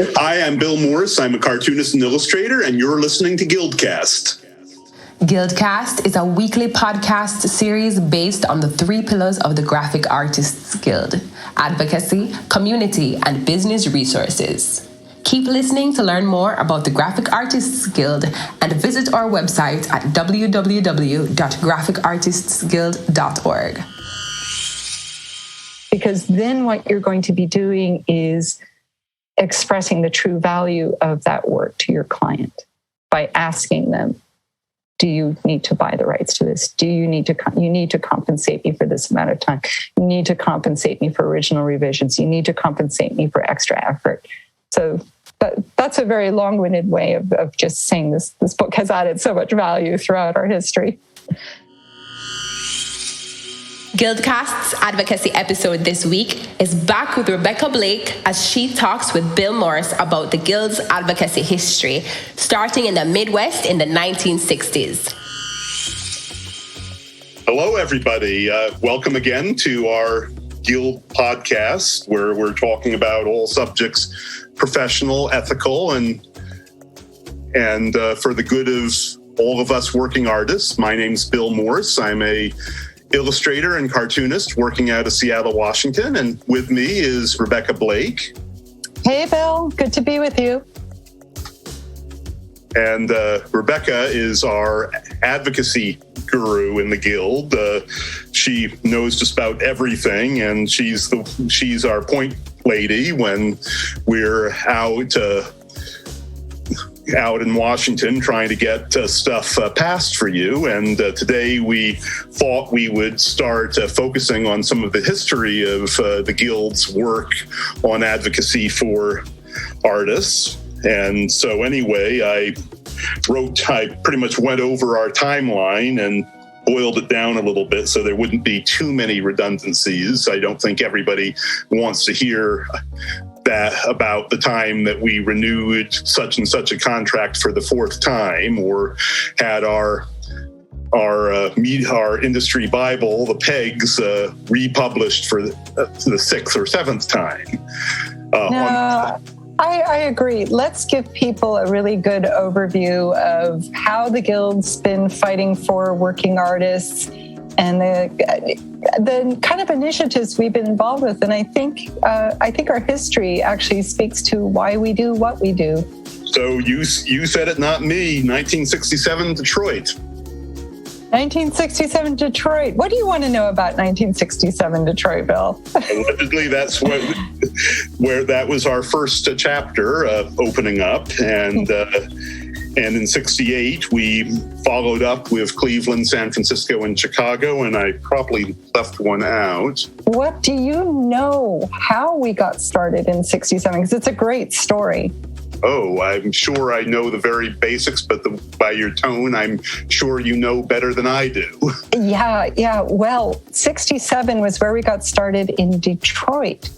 Hi, I'm Bill Morris. I'm a cartoonist and illustrator, and you're listening to GuildCast. GuildCast is a weekly podcast series based on the three pillars of the Graphic Artists Guild: advocacy, community, and business resources. Keep listening to learn more about the Graphic Artists Guild and visit our website at www.graphicartistsguild.org. Because then what you're going to be doing is expressing the true value of that work to your client by asking them, do you need to buy the rights to this? Do you need to compensate me for this amount of time? You need to compensate me for original revisions. You need to compensate me for extra effort. So that's a very long-winded way of just saying this book has added so much value throughout our history. GuildCast's advocacy episode this week is back with Rebecca Blake as she talks with Bill Morris about the Guild's advocacy history, starting in the Midwest in the 1960s. Hello, everybody. Welcome again to our Guild podcast, where we're talking about all subjects, professional, ethical, and for the good of all of us working artists. My name's Bill Morris. I'm a illustrator and cartoonist working out of Seattle, Washington. And with me is Rebecca Blake. Hey, Bill. Good to be with you. And Rebecca is our advocacy guru in the Guild. She knows just about everything, and she's our point lady when we're out in Washington trying to get stuff passed for you. And today we thought we would start focusing on some of the history of the Guild's work on advocacy for artists. And so anyway, I pretty much went over our timeline and boiled it down a little bit so there wouldn't be too many redundancies. I don't think everybody wants to hear that about the time that we renewed such and such a contract for the fourth time, or had our industry Bible, the Pegs, republished for the sixth or seventh time. I agree. Let's give people a really good overview of how the Guild's been fighting for working artists and the kind of initiatives we've been involved with. And I think our history actually speaks to why we do what we do. So you said it, not me. 1967 Detroit. 1967 Detroit. What do you want to know about 1967 Detroit, Bill? Allegedly, that's where that was our first chapter opening up, and in '68 we followed up with Cleveland, San Francisco, and Chicago, and I probably left one out. What do you know how we got started in '67? Because it's a great story. Oh, I'm sure I know the very basics, but by your tone, I'm sure you know better than I do. Yeah. Well, 67 was where we got started in Detroit.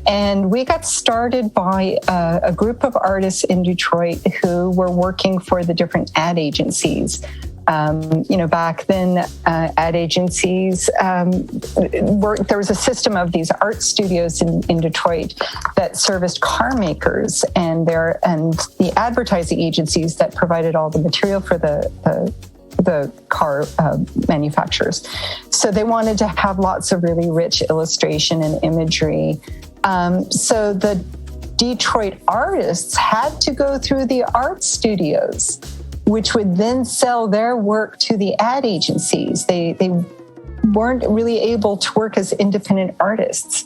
And we got started by a group of artists in Detroit who were working for the different ad agencies. Back then, ad agencies there was a system of these art studios in Detroit that serviced car makers and the advertising agencies that provided all the material for the car manufacturers. So they wanted to have lots of really rich illustration and imagery. So the Detroit artists had to go through the art studios, which would then sell their work to the ad agencies. They weren't really able to work as independent artists.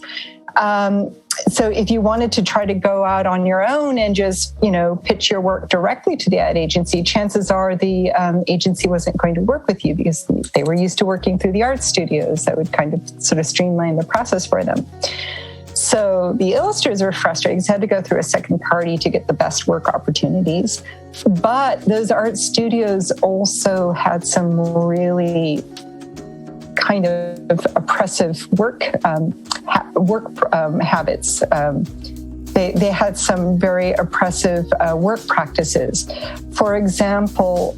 So if you wanted to try to go out on your own and just, pitch your work directly to the ad agency, chances are the agency wasn't going to work with you because they were used to working through the art studios. That would kind of sort of streamline the process for them. So the illustrators were frustrated because they had to go through a second party to get the best work opportunities. But those art studios also had some really kind of oppressive work habits. They had some very oppressive work practices. For example,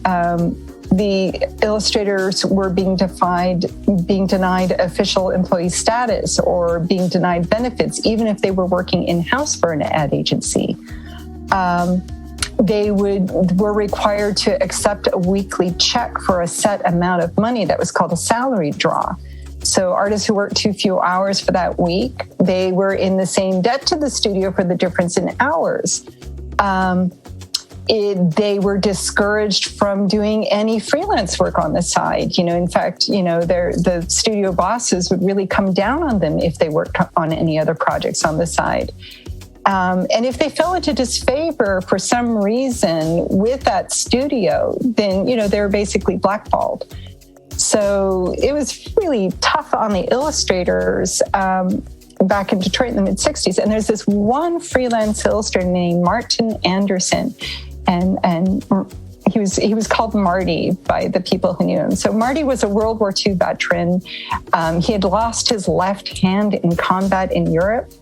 the illustrators were being denied official employee status or being denied benefits, even if they were working in-house for an ad agency. they were required to accept a weekly check for a set amount of money that was called a salary draw. So artists who worked too few hours for that week, they were in the same debt to the studio for the difference in hours. They were discouraged from doing any freelance work on the side. In fact, the studio bosses would really come down on them if they worked on any other projects on the side. And if they fell into disfavor for some reason with that studio, then, they were basically blackballed. So it was really tough on the illustrators back in Detroit in the mid-'60s. And there's this one freelance illustrator named Martin Anderson. And he was called Marty by the people who knew him. So Marty was a World War II veteran. He had lost his left hand in combat in Europe,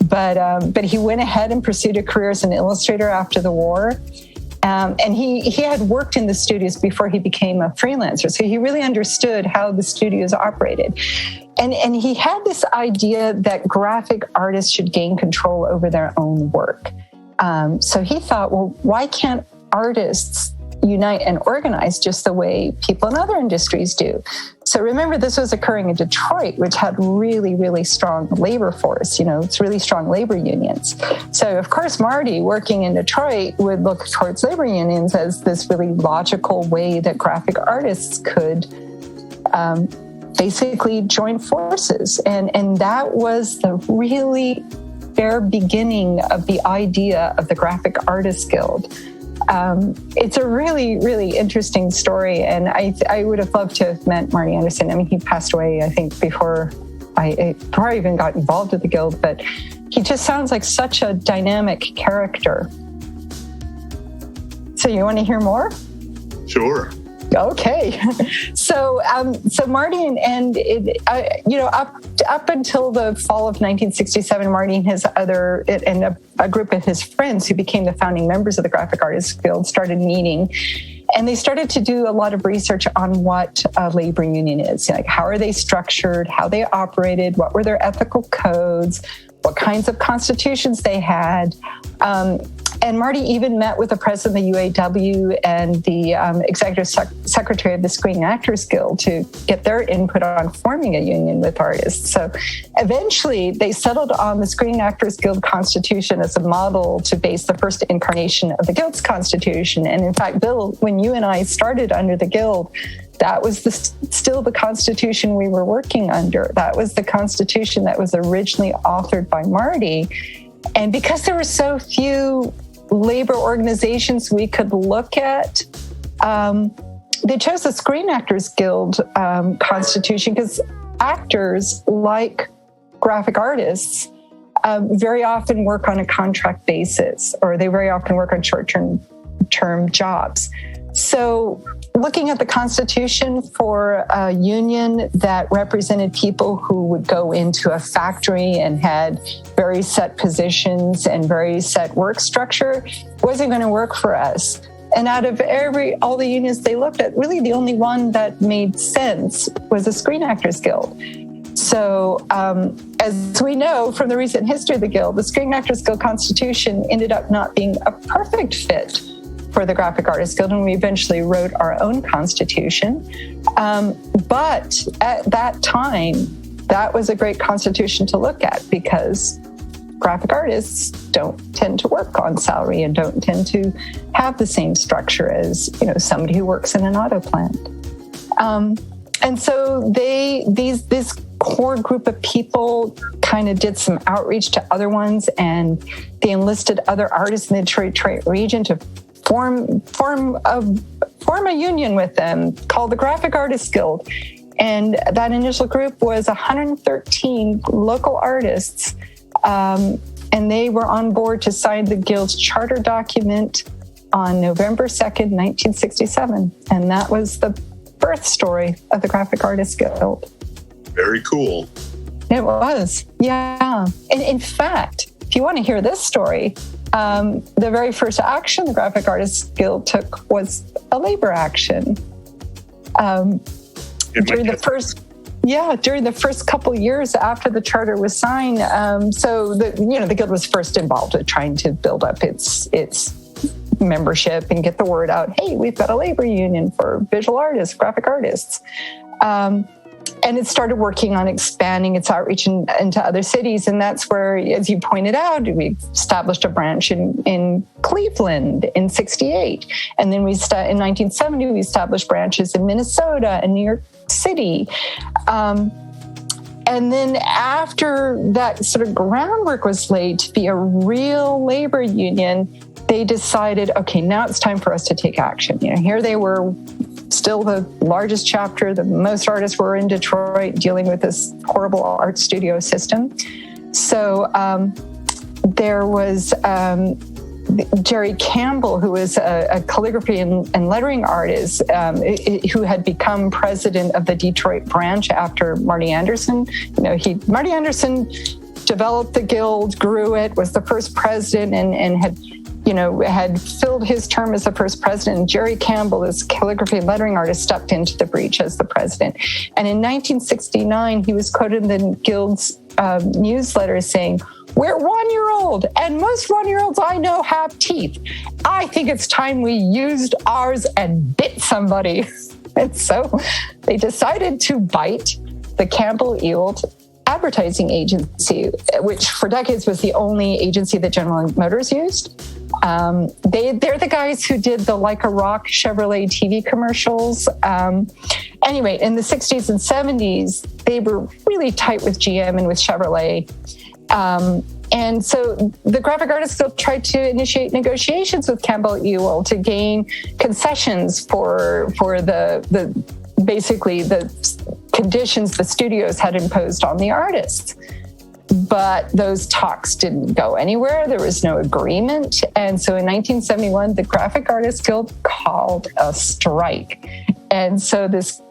but he went ahead and pursued a career as an illustrator after the war. And he had worked in the studios before he became a freelancer. So he really understood how the studios operated. And he had this idea that graphic artists should gain control over their own work. So he thought, well, why can't artists unite and organize just the way people in other industries do? So remember, this was occurring in Detroit, which had really, really strong labor force. It's really strong labor unions. So of course, Marty, working in Detroit, would look towards labor unions as this really logical way that graphic artists could basically join forces. And that was the really fair beginning of the idea of the Graphic Artists Guild. It's a really, really interesting story, and I would have loved to have met Marty Anderson. I mean, he passed away, I think, before I even got involved with the Guild, but he just sounds like such a dynamic character. So you want to hear more? Sure. Okay, so Marty and up until the fall of 1967, Marty and his a group of his friends who became the founding members of the Graphic Artists Guild started meeting, and they started to do a lot of research on what a labor union is, like how are they structured, how they operated, what were their ethical codes, what kinds of constitutions they had. And Marty even met with the president of the UAW and the executive secretary of the Screen Actors Guild to get their input on forming a union with artists. So eventually they settled on the Screen Actors Guild Constitution as a model to base the first incarnation of the Guild's Constitution. And in fact, Bill, when you and I started under the Guild, that was still the Constitution we were working under. That was the Constitution that was originally authored by Marty. And because there were so few labor organizations we could look at, they chose the Screen Actors Guild Constitution because actors, like graphic artists, very often work on a contract basis, or they very often work on short-term jobs. So looking at the Constitution for a union that represented people who would go into a factory and had very set positions and very set work structure wasn't going to work for us. And out of all the unions they looked at, really the only one that made sense was the Screen Actors Guild. So as we know from the recent history of the Guild, the Screen Actors Guild Constitution ended up not being a perfect fit for the Graphic Artists Guild, and we eventually wrote our own constitution. But at that time, that was a great constitution to look at because graphic artists don't tend to work on salary and don't tend to have the same structure as somebody who works in an auto plant. And so this core group of people kind of did some outreach to other ones, and they enlisted other artists in the Detroit region to form a union with them called the Graphic Artists Guild. And that initial group was 113 local artists, and they were on board to sign the Guild's charter document on November 2nd, 1967. And that was the birth story of the Graphic Artists Guild. Very cool. It was, yeah. And in fact, if you want to hear this story, the very first action the Graphic Artists Guild took was a labor action. During the first Yeah, during the first couple of years after the charter was signed, the Guild was first involved with trying to build up its membership and get the word out. Hey, we've got a labor union for visual artists, graphic artists. And it started working on expanding its outreach into other cities. And that's where, as you pointed out, we established a branch in Cleveland in 1968. And then in 1970, we established branches in Minnesota and New York City. And then after that sort of groundwork was laid to be a real labor union, they decided, okay, now it's time for us to take action. Here they were, still the largest chapter. The most artists were in Detroit dealing with this horrible art studio system. So there was Jerry Campbell, who was a calligraphy and lettering artist, who had become president of the Detroit branch after Marty Anderson. Marty Anderson developed the Guild, grew it, was the first president, and had filled his term as the first president. And Jerry Campbell, this calligraphy and lettering artist, stepped into the breach as the president. And in 1969, he was quoted in the Guild's newsletter saying, "We're 1 year old, and most 1 year olds I know have teeth. I think it's time we used ours and bit somebody." And so they decided to bite the Campbell-Ewald advertising agency, which for decades was the only agency that General Motors used. They're the guys who did the Like a Rock Chevrolet TV commercials. Anyway, in the 60s and 70s, they were really tight with GM and with Chevrolet. And so the Graphic Artists Guild tried to initiate negotiations with Campbell-Ewald to gain concessions for basically the conditions the studios had imposed on the artists. But those talks didn't go anywhere. There was no agreement. And so in 1971, the Graphic Artists Guild called a strike. And so this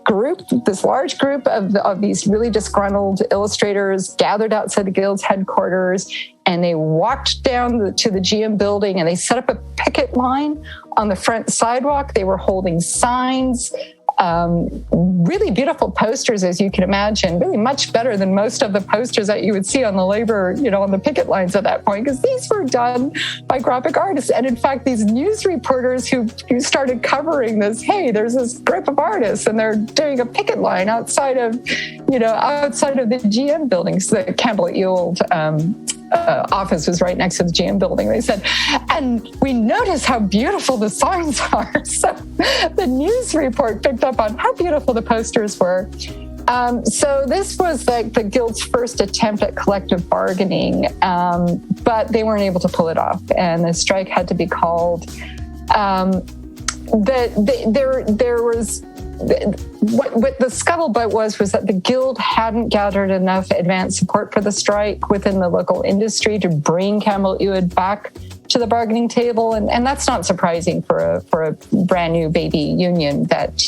large group of these really disgruntled illustrators gathered outside the Guild's headquarters, and they walked down to the GM building, and they set up a picket line on the front sidewalk. They were holding signs, really beautiful posters, as you can imagine, really much better than most of the posters that you would see on the labor, on the picket lines at that point, because these were done by graphic artists. And in fact, these news reporters who started covering this, hey, there's this group of artists and they're doing a picket line outside of the GM buildings. The Campbell-Ewald office was right next to the GM building. They said, and we noticed how beautiful the signs are. So the news report picked up on how beautiful the posters were. So this was the Guild's first attempt at collective bargaining, but they weren't able to pull it off, and the strike had to be called. What the scuttlebutt was that the Guild hadn't gathered enough advance support for the strike within the local industry to bring Campbell-Ewald back to the bargaining table, and that's not surprising for a brand new baby union that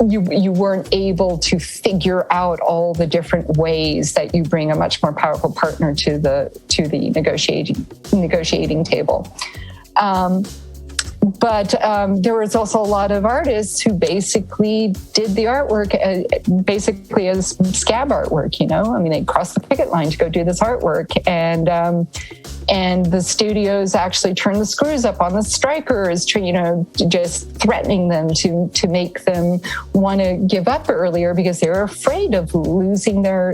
you weren't able to figure out all the different ways that you bring a much more powerful partner to the negotiating table. But there was also a lot of artists who basically did the artwork basically as scab artwork, they crossed the picket line to go do this artwork. And the studios actually turned the screws up on the strikers, just threatening them to make them want to give up earlier because they were afraid of losing their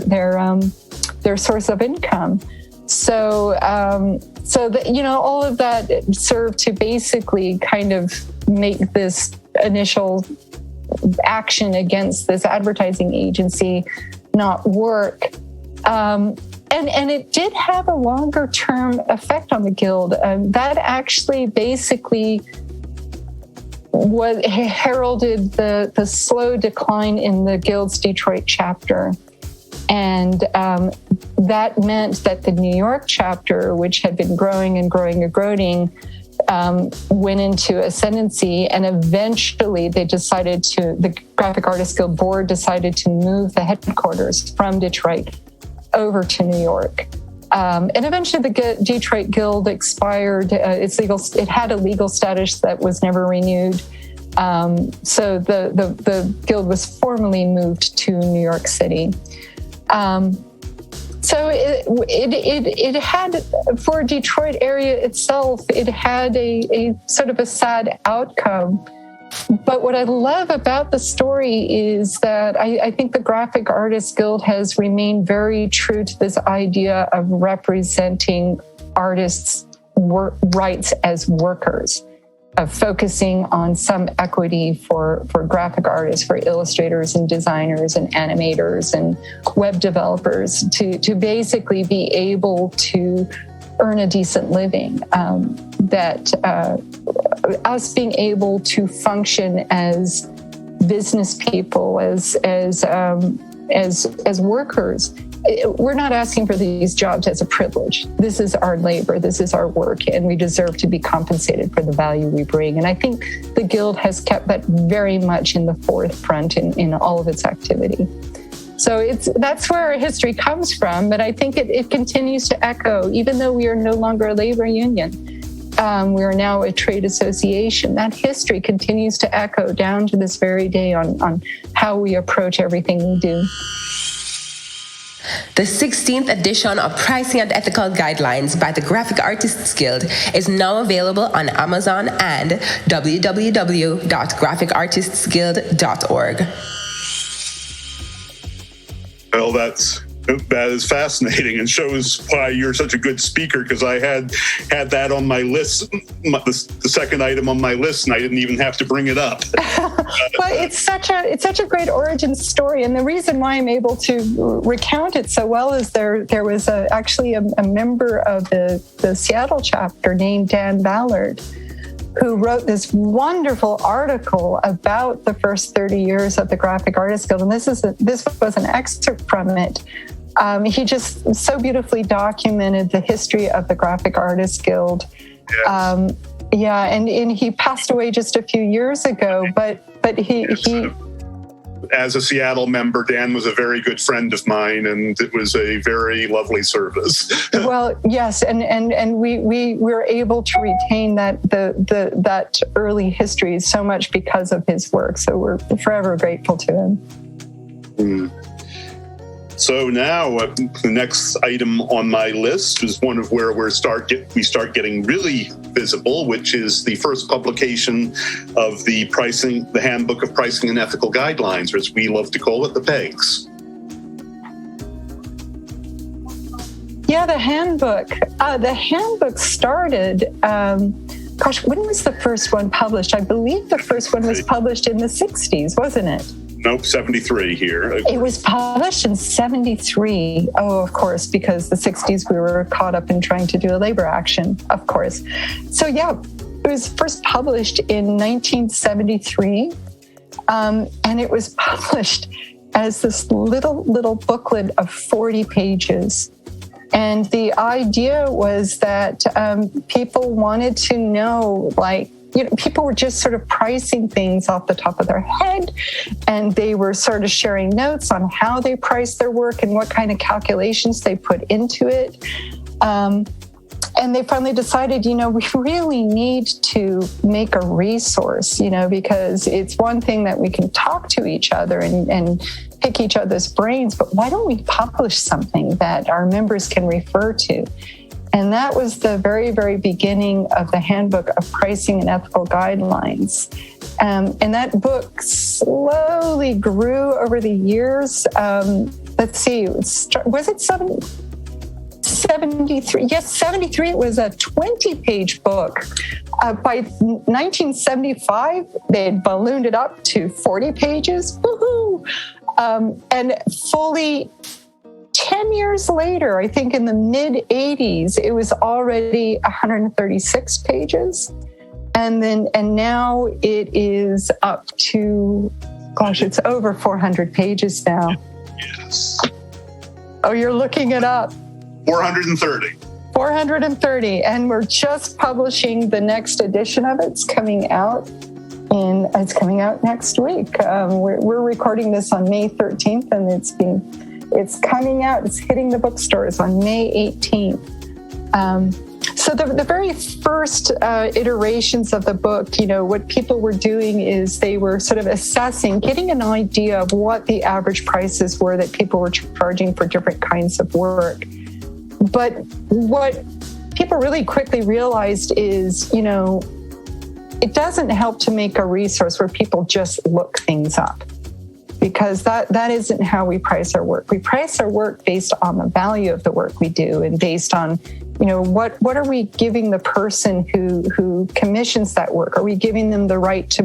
source of income. So all of that served to basically kind of make this initial action against this advertising agency not work. And it did have a longer term effect on the Guild. That actually basically heralded the slow decline in the Guild's Detroit chapter. And that meant that the New York chapter, which had been growing and growing, went into ascendancy. And eventually the Graphic Artists Guild board decided to move the headquarters from Detroit over to New York. And eventually the Detroit Guild expired. It had a legal status that was never renewed. So the guild was formally moved to New York City. So it had, for Detroit area itself, it had a sort of a sad outcome. But what I love about the story is that I think the Graphic Artists Guild has remained very true to this idea of representing artists' rights as workers, of focusing on some equity for graphic artists, for illustrators and designers and animators and web developers to basically be able to earn a decent living. Us being able to function as business people, as workers. We're not asking for these jobs as a privilege. This is our labor, this is our work, and we deserve to be compensated for the value we bring. And I think the Guild has kept that very much in the forefront in all of its activity. So that's where our history comes from, but I think it continues to echo, even though we are no longer a labor union. We are now a trade association. That history continues to echo down to this very day on how we approach everything we do. The 16th edition of Pricing and Ethical Guidelines by the Graphic Artists Guild is now available on Amazon and www.graphicartistsguild.org. Well, that is fascinating and shows why you're such a good speaker, because I had that on my list, the second item on my list, and I didn't even have to bring it up. Well, it's such a great origin story, and the reason why I'm able to recount it so well is there was actually a member of the Seattle chapter named Dan Ballard, who wrote this wonderful article about the first 30 years of the Graphic Artists Guild, and this was an excerpt from it. He just so beautifully documented the history of the Graphic Artists Guild. Yes. And he passed away just a few years ago, but he as a Seattle member, Dan was a very good friend of mine, and it was a very lovely service. Well, yes, and we were able to retain that early history so much because of his work. So we're forever grateful to him. So now the next item on my list is one of where we start getting really visible, which is the first publication of the Handbook of Pricing and Ethical Guidelines, or as we love to call it, the PEGs. Yeah, the handbook. The handbook started. When was the first one published? I believe the first one was published in the 60s, wasn't it? Nope, 73 here. It was published in 73. Oh, of course, because the 60s we were caught up in trying to do a labor action, of course. So yeah, it was first published in 1973, and it was published as this little booklet of 40 pages. And the idea was that people wanted to know, people were just sort of pricing things off the top of their head, and they were sort of sharing notes on how they priced their work and what kind of calculations they put into it. And they finally decided, we really need to make a resource, because it's one thing that we can talk to each other and pick each other's brains, but why don't we publish something that our members can refer to? And that was the very, very beginning of the Handbook of Pricing and Ethical Guidelines. And that book slowly grew over the years. Let's see, was it 73? Yes, 73. It was a 20-page book. By 1975, they had ballooned it up to 40 pages. Woohoo! And fully 10 years later, I think in the mid-80s, it was already 136 pages. And now it is up to, it's over 400 pages now. Yes. Oh, you're looking it up. 430. 430. And we're just publishing the next edition of it. It's coming out next week. We're recording this on May 13th, and it's coming out. It's hitting the bookstores on May 18th. So the very first iterations of the book, what people were doing is they were sort of assessing, getting an idea of what the average prices were that people were charging for different kinds of work. But what people really quickly realized is, it doesn't help to make a resource where people just look things up, because that isn't how we price our work. We price our work based on the value of the work we do and based on, what are we giving the person who commissions that work? Are we giving them the right to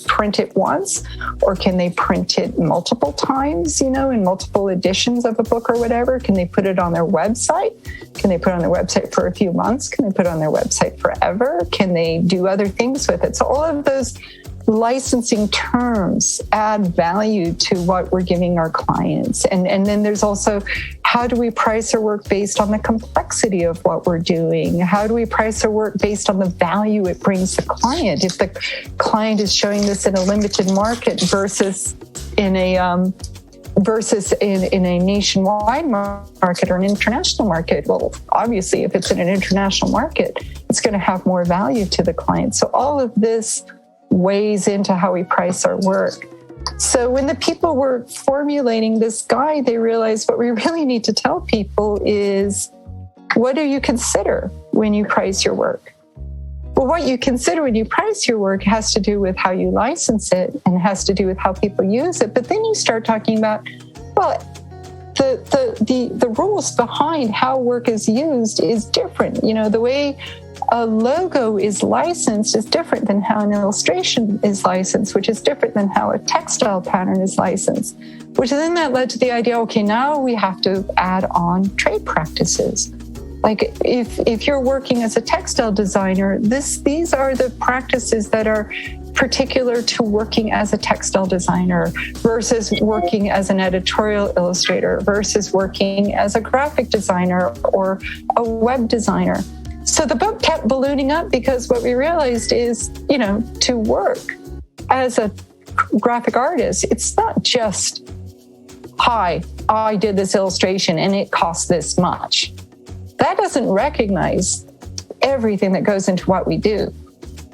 print it once, or can they print it multiple times, in multiple editions of a book or whatever? Can they put it on their website? Can they put it on their website for a few months? Can they put it on their website forever? Can they do other things with it? So all of those licensing terms add value to what we're giving our clients. And then there's also, how do we price our work based on the complexity of what we're doing? How do we price our work based on the value it brings the client? If the client is showing this in a limited market versus in a nationwide market or an international market, well, obviously, if it's in an international market, it's going to have more value to the client. So all of this weighs into how we price our work. So when the people were formulating this guide, they realized what we really need to tell people is, what do you consider when you price your work? Well, what you consider when you price your work has to do with how you license it and has to do with how people use it. But then you start talking about, well, the rules behind how work is used is different. The way a logo is licensed is different than how an illustration is licensed, which is different than how a textile pattern is licensed, which then that led to the idea, okay, now we have to add on trade practices. Like if you're working as a textile designer, these are the practices that are particular to working as a textile designer versus working as an editorial illustrator versus working as a graphic designer or a web designer. So the book kept ballooning up because what we realized is, to work as a graphic artist, it's not just, hi, I did this illustration and it cost this much. That doesn't recognize everything that goes into what we do.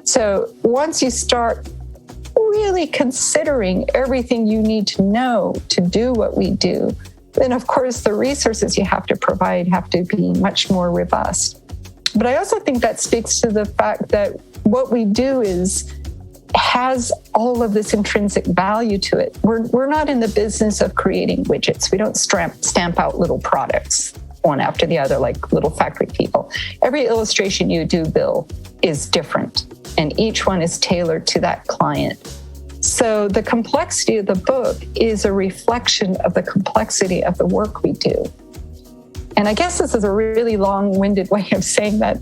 So once you start really considering everything you need to know to do what we do, then of course the resources you have to provide have to be much more robust. But I also think that speaks to the fact that what we do has all of this intrinsic value to it. We're not in the business of creating widgets. We don't stamp out little products one after the other like little factory people. Every illustration you do, Bill, is different, and each one is tailored to that client. So the complexity of the book is a reflection of the complexity of the work we do. And I guess this is a really long-winded way of saying that.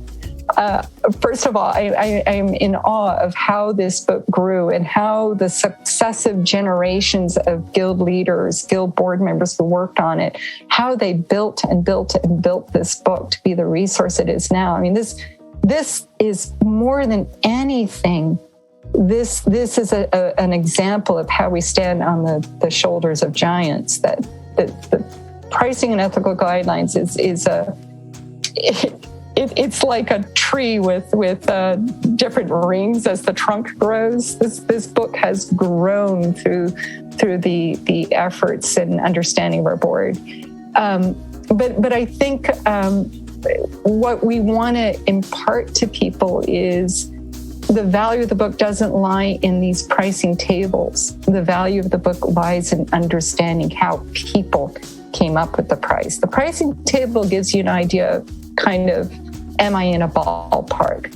First of all, I'm in awe of how this book grew and how the successive generations of guild leaders, guild board members who worked on it, how they built and built and built this book to be the resource it is now. I mean, this is more than anything. This is an example of how we stand on the shoulders of giants. That the pricing and ethical guidelines it's like a tree with different rings as the trunk grows. This book has grown through the efforts and understanding of our board. But I think what we want to impart to people is the value of the book doesn't lie in these pricing tables. The value of the book lies in understanding how people came up with the price. The pricing table gives you an idea of kind of, am I in a ballpark?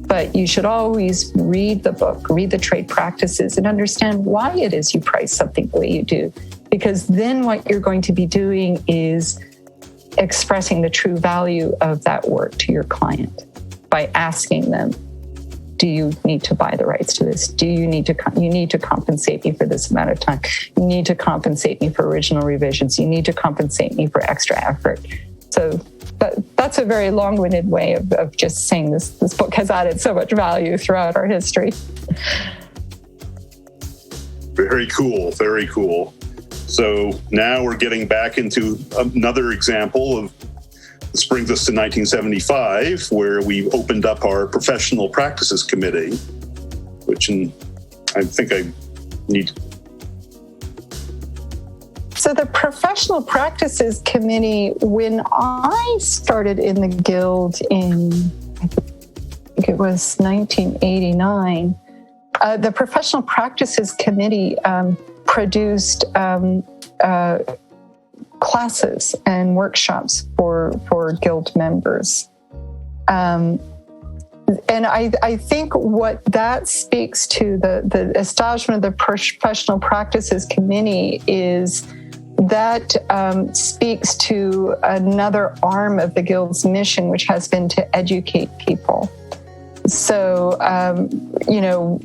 But you should always read the book, read the trade practices, and understand why it is you price something the way you do. Because then what you're going to be doing is expressing the true value of that work to your client by asking them, do you need to buy the rights to this? Do you need to compensate me for this amount of time? You need to compensate me for original revisions. You need to compensate me for extra effort. So that's a very long-winded way of just saying this book has added so much value throughout our history. Very cool, very cool. So now we're getting back into another example of This brings us to 1975, where we opened up our Professional Practices Committee, which I think I need. So the Professional Practices Committee, when I started in the Guild in, I think it was 1989, the Professional Practices Committee produced classes and workshops for Guild members. And I think what that speaks to, the establishment of the Professional Practices Committee, is that speaks to another arm of the Guild's mission, which has been to educate people. So,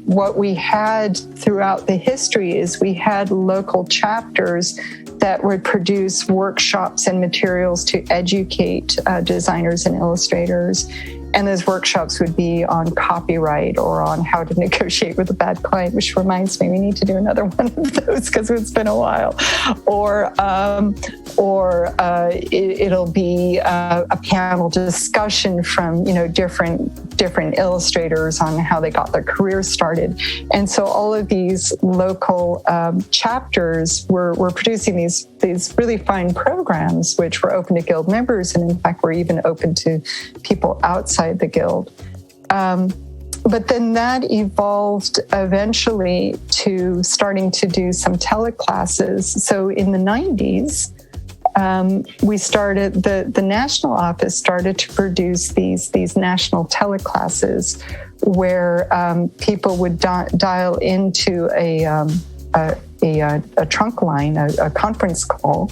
what we had throughout the history is we had local chapters that would produce workshops and materials to educate designers and illustrators. And those workshops would be on copyright or on how to negotiate with a bad client, which reminds me, we need to do another one of those because it's been a while. It'll be a panel discussion from different illustrators on how they got their careers started. And so all of these local chapters were producing these really fine programs, which were open to Guild members, and in fact were even open to people outside the Guild. But then that evolved eventually to starting to do some teleclasses. So in the 90s, we started, the national office started to produce these national teleclasses where people would dial into a trunk line, a conference call,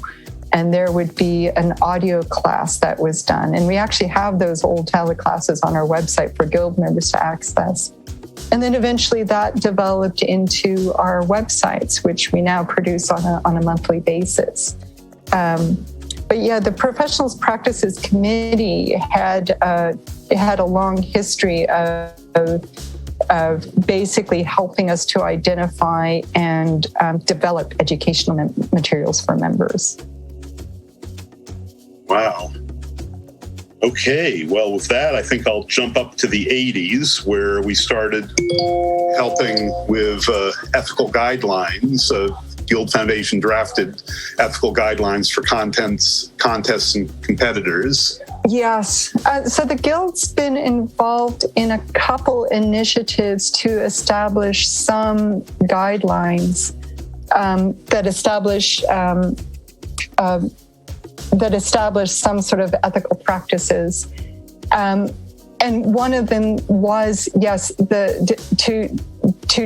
and there would be an audio class that was done. And we actually have those old teleclasses on our website for Guild members to access. And then eventually that developed into our websites, which we now produce on a monthly basis. But yeah, the Professional Practices Committee had a long history of basically helping us to identify and develop educational materials for members. Wow. Okay, well, with that, I think I'll jump up to the 80s, where we started helping with ethical guidelines. Guild Foundation drafted ethical guidelines for contests, and competitors. Yes. So the Guild's been involved in a couple initiatives to establish some guidelines that establish some sort of ethical practices. And one of them was, yes, to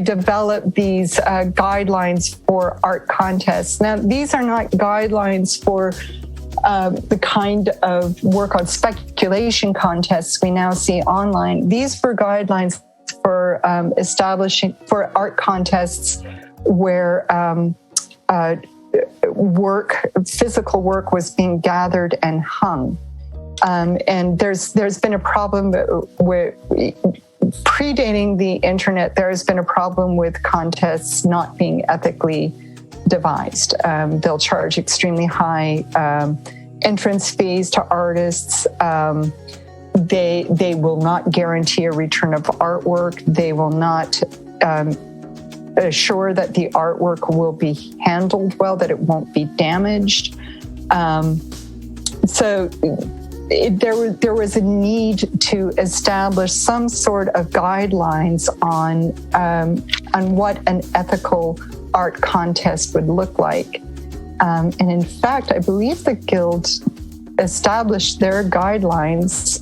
develop these guidelines for art contests. Now, these are not guidelines for the kind of work on speculation contests we now see online. These were guidelines for establishing for art contests where physical work was being gathered and hung. And there's been a problem with predating the internet. There has been a problem with contests not being ethically devised. They'll charge extremely high entrance fees to artists. They will not guarantee a return of artwork. They will not assure that the artwork will be handled well, that it won't be damaged. So there was a need to establish some sort of guidelines on what an ethical art contest would look like. And in fact, I believe the Guild established their guidelines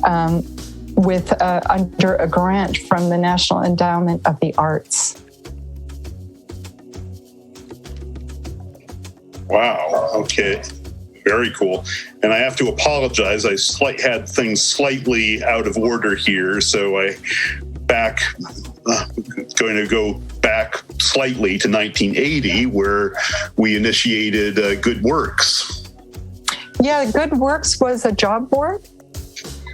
under a grant from the National Endowment of the Arts. Wow. Okay. Very cool. And I have to apologize. I had things slightly out of order here. So going to go back slightly to 1980, where we initiated Good Works. Yeah, Good Works was a job board.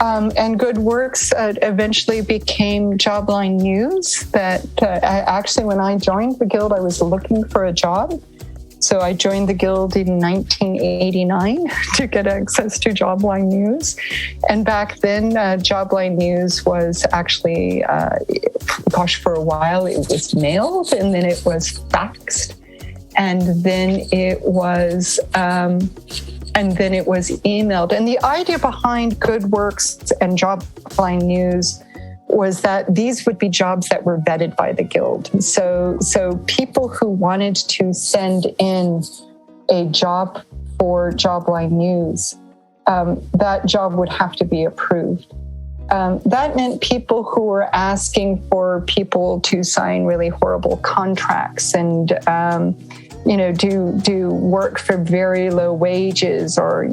And Good Works eventually became Jobline News. That actually, when I joined the Guild, I was looking for a job. So I joined the Guild in 1989 to get access to Jobline News. And back then, Jobline News was actually, for a while, it was mailed, and then it was faxed, and then it was emailed. And the idea behind GoodWorks and Jobline News was that these would be jobs that were vetted by the Guild. So people who wanted to send in a job for Jobline News, that job would have to be approved. That meant people who were asking for people to sign really horrible contracts and do work for very low wages, or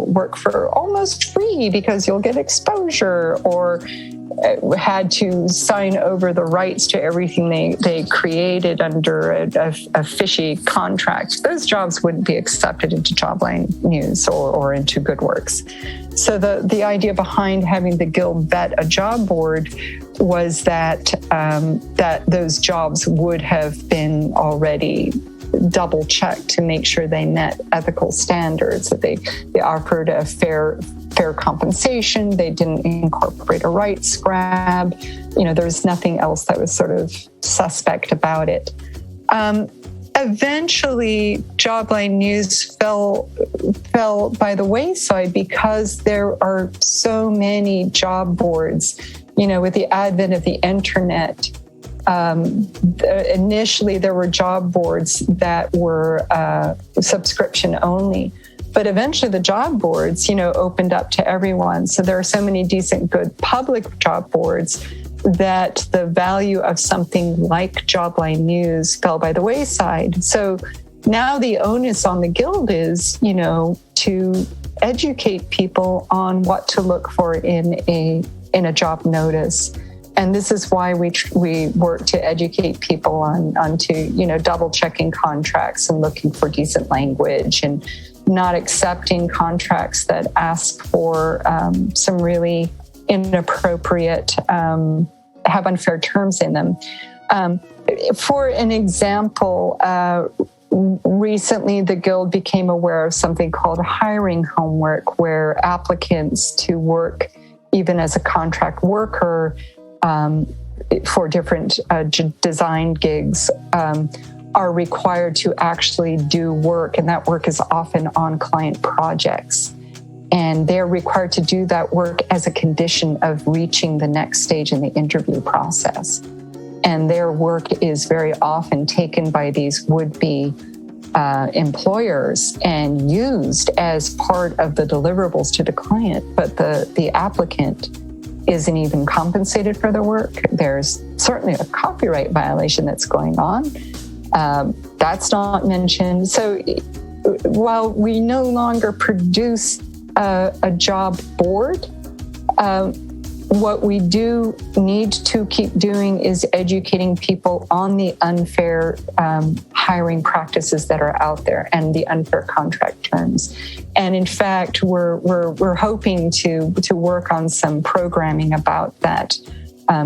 work for almost free because you'll get exposure, or had to sign over the rights to everything they created under a fishy contract. Those jobs wouldn't be accepted into Jobline News or into GoodWorks. So the idea behind having the Guild vet a job board was that those jobs would have been already double checked to make sure they met ethical standards, that they offered a fair compensation, they didn't incorporate a rights grab. There's nothing else that was sort of suspect about it. Eventually, Jobline News fell by the wayside because there are so many job boards. With the advent of the internet, initially there were job boards that were subscription only. But eventually the job boards, opened up to everyone. So there are so many decent, good public job boards that the value of something like Jobline News fell by the wayside. So now the onus on the Guild is, to educate people on what to look for in a job notice. And this is why we work to educate people onto double checking contracts and looking for decent language, and not accepting contracts that ask for some really inappropriate, have unfair terms in them. For an example, recently the Guild became aware of something called hiring homework, where applicants to work even as a contract worker for different design gigs are required to actually do work, and that work is often on client projects. And they're required to do that work as a condition of reaching the next stage in the interview process. And their work is very often taken by these would-be employers and used as part of the deliverables to the client, but the applicant isn't even compensated for their work. There's certainly a copyright violation that's going on. That's not mentioned. So while we no longer produce a job board, what we do need to keep doing is educating people on the unfair hiring practices that are out there and the unfair contract terms. And in fact, we're hoping to work on some programming about that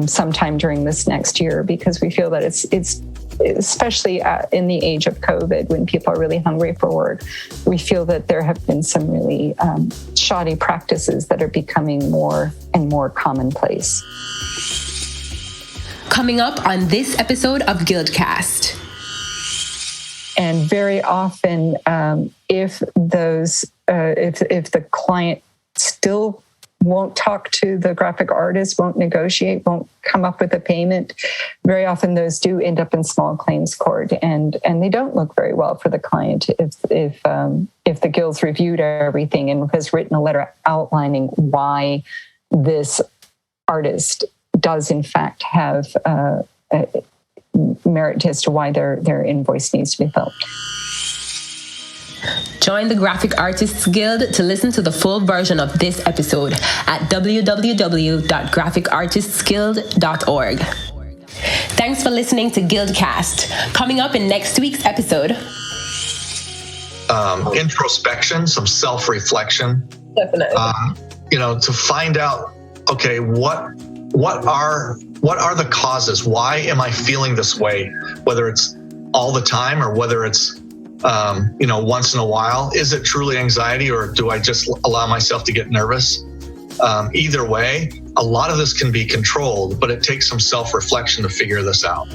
sometime during this next year, because we feel that it's especially in the age of COVID, when people are really hungry for work, we feel that there have been some really shoddy practices that are becoming more and more commonplace. Coming up on this episode of GuildCast. And very often, if the client still won't talk to the graphic artist, won't negotiate, won't come up with a payment, very often those do end up in small claims court, and they don't look very well for the client if the Guild's reviewed everything and has written a letter outlining why this artist does in fact have merit as to why their invoice needs to be filled. Join the Graphic Artists Guild to listen to the full version of this episode at www.graphicartistsguild.org. Thanks for listening to GuildCast. Coming up in next week's episode. Introspection, some self-reflection. Definitely. To find out, okay, what are the causes? Why am I feeling this way? Whether it's all the time or whether it's once in a while. Is it truly anxiety, or do I just allow myself to get nervous? Either way, a lot of this can be controlled, but it takes some self-reflection to figure this out.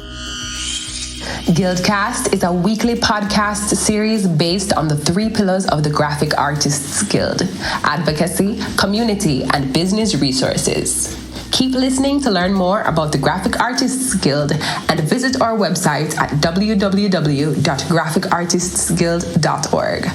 GuildCast is a weekly podcast series based on the 3 pillars of the Graphic Artists Guild: advocacy, community, and business resources. Keep listening to learn more about the Graphic Artists Guild and visit our website at www.graphicartistsguild.org.